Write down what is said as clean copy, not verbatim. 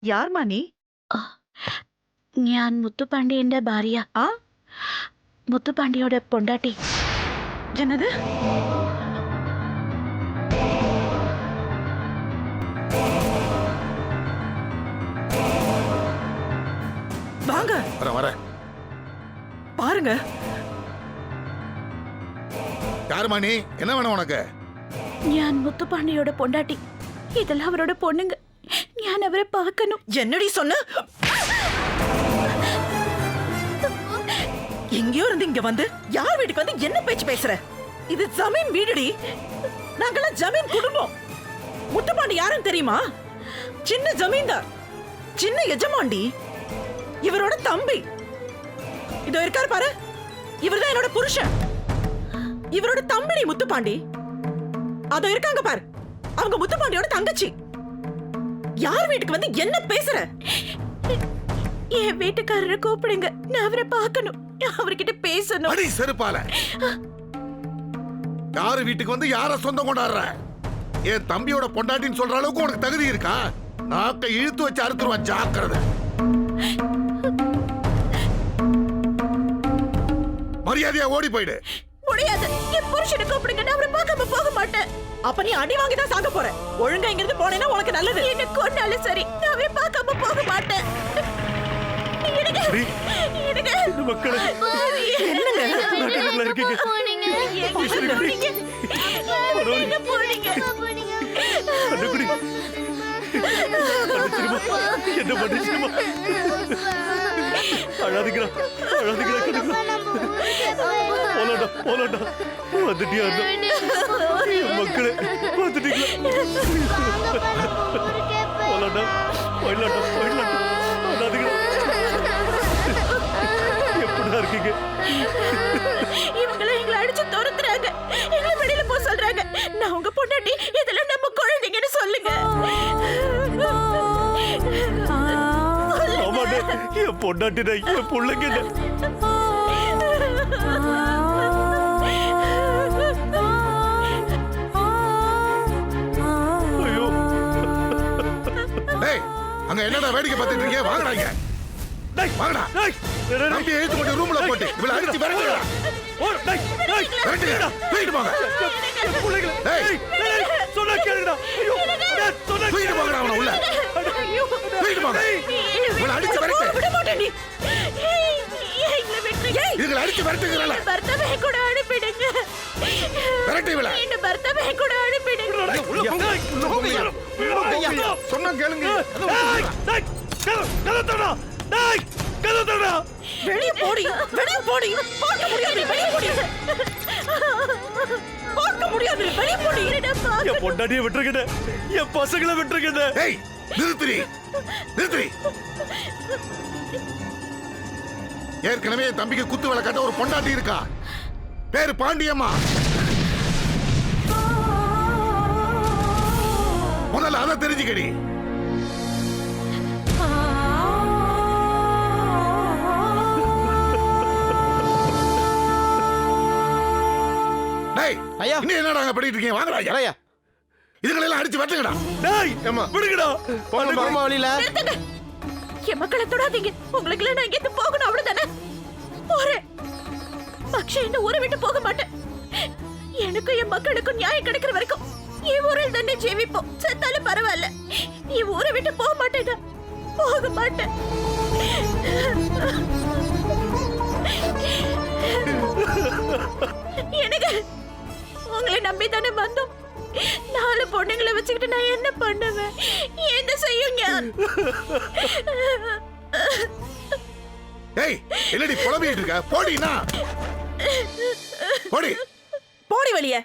யார்மா நீ? ഞാൻ മുത്തുപാണ്ഡ്യന്റെ ഭാര്യ. ആ മുത്തുപാണ്ഡ്യയുടെ പൊണ്ടാട്ടി. என்னது? வாங்க வரேன். பாருங்க. யாருமா நீ? என்ன வேணும் உனக்கு? ഞാൻ മുത്തുപാണ്ഡ്യയുടെ പൊണ്ടാട്ടി. ഇതെല്ലാം അവരുടെ പൊണ്ണുங்க. ഞാൻ അവരെ பார்க்கணும். என்னடி சொன்ன? எங்கேயோ இருந்து இங்க வந்து யார் வீட்டுக்கு வந்து என்ன பேச்சு பேசுற? இது ஜமீன் வீடுடி. நாங்கெல்லாம் ஜமீன் குடும்பம். முத்துப்பாண்டி யாருன்னு தெரியுமா? சின்ன ஜமீன்தார், சின்ன எஜமாண்டி. இவரோட தம்பி இதோ இருக்காரு பாரு, இவர்தான் என்னோட புருஷன். இவரோட தம்பிடி முத்துப்பாண்டி. அதோ இருக்காங்க பாரு, அவங்க முத்துப்பாண்டியோட தங்கச்சி. யார் வீட்டுக்கு வந்து என்ன பேசுற? என் வீட்டுக்காரரை கூப்பிடுங்க, நான் அவரை பார்க்கணும், அவர்கிட்ட பேசணும். அடி செருப்பால. யாரு வீட்டுக்கு வந்து யார சொந்தம் கொண்டாடுற? என் தம்பியோட பொண்டாட்டின்னு சொல்ற அளவுக்கு உனக்கு தகுதி இருக்கா? நாக்க இழுத்து வச்சு அறுத்துருவான், ஜாக்கிரதை. மரியாதையா ஓடி போயிடு. முடியாது, என் புருஷனை கூப்பிடுங்க, நான் அவரை பார்க்காம போக மாட்டேன். அப்ப நீ அடி வாங்கி தான் சாக போற. ஒழுங்கா இங்க இருந்து போனேன்னா உனக்கு நல்லது. என்ன கொண்டாலும் சரி, நான் அவரை பார்க்காம போக மாட்டேன். இவங்களை எங்களை அடிச்சு துரத்துறாங்க, எங்களை வெளியில போக சொல்றாங்க. நான் உங்க பொண்டாட்டி, இதெல்லாம் நம்ம குழந்தைங்கன்னு சொல்லுங்க. என் பொண்டாட்டி என் பிள்ளைங்க. ஐயோ, அங்க என்னடா வேடிக்கை பார்த்துட்டு இருக்கீங்க? வாங்கடாங்க, வாங்கடா. நம்பி எழுத்து கொண்டு ரூம்ல போட்டு இவளை அடிச்சு விரட்டுடா. விரட்டுடா, தூக்கிட்டு போங்க. சொன்னா கேளுடா. ஐயோ, சொன்னா தூக்கிட்டு போங்கடா அவனை உள்ள. தூக்கிட்டு போங்க. இவளை அடிச்சு விரட்டு. விட மாட்டேன். இதுகளை அடிச்சு விரட்டுங்கறல. பர்த்தாவே கூட அனுப்பிடுங்க. விரட்டு இவளை. என்ன பர்த்தாவே கூட அனுப்பிடுங்க. சொன்னா கேளுங்க. வெளிய போடி, வெளிய போடி. பார்க்க முடியாது, வெளிய போடி. பார்க்க முடியாது, வெளிய போடி. என் பொண்டாட்டியை விட்டுருக்கேன், என் பசங்களை விட்டுருக்கேன். ஏய், நிறுத்துறி, நிறுத்துறி. ஏற்கனவே என் தம்பிக்கு குத்து விளை கட்ட ஒரு பொண்டாட்டி இருக்கா, பேரு பாண்டியம்மா. முதல்ல அதை தெரிஞ்சுக்கடி. ஐயா, இன்னும் என்னடா பண்ணிட்டு இருக்கீங்க? வாங்கடா ஐயா. இதுகளெல்லாம் அடிச்சு வெட்டுங்கடா. டேய், அம்மா விடுங்கடா. போங்க மாமா வழியில. என் மக்களை தொடாதீங்க. உங்களுக்கு நான் இங்க இருந்து போகணும், அவ்வளவுதானே? போறேன். பக்ஷ இந்த ஊரை விட்டு போக மாட்டேன். எனக்கும் என் மக்களுக்கும் நியாயம் கிடைக்கிற வரைக்கும் என் ஊரில் தானே ஜீவிப்போம். செத்தாலும் பரவாயில்ல, என் ஊரை விட்டு போக மாட்டேன், போக மாட்டேன். எனக்கு உங்களை நம்பி தானே வந்தோம். 4 பொண்ணுங்களை வச்சுக்கிட்டு நான் என்ன பண்ணுவேன்? என்ன செய்யுங்க? ஏய், என்னடி புலம்பிட்டு இருக்க? போடினா போடி, போடி வெளியே.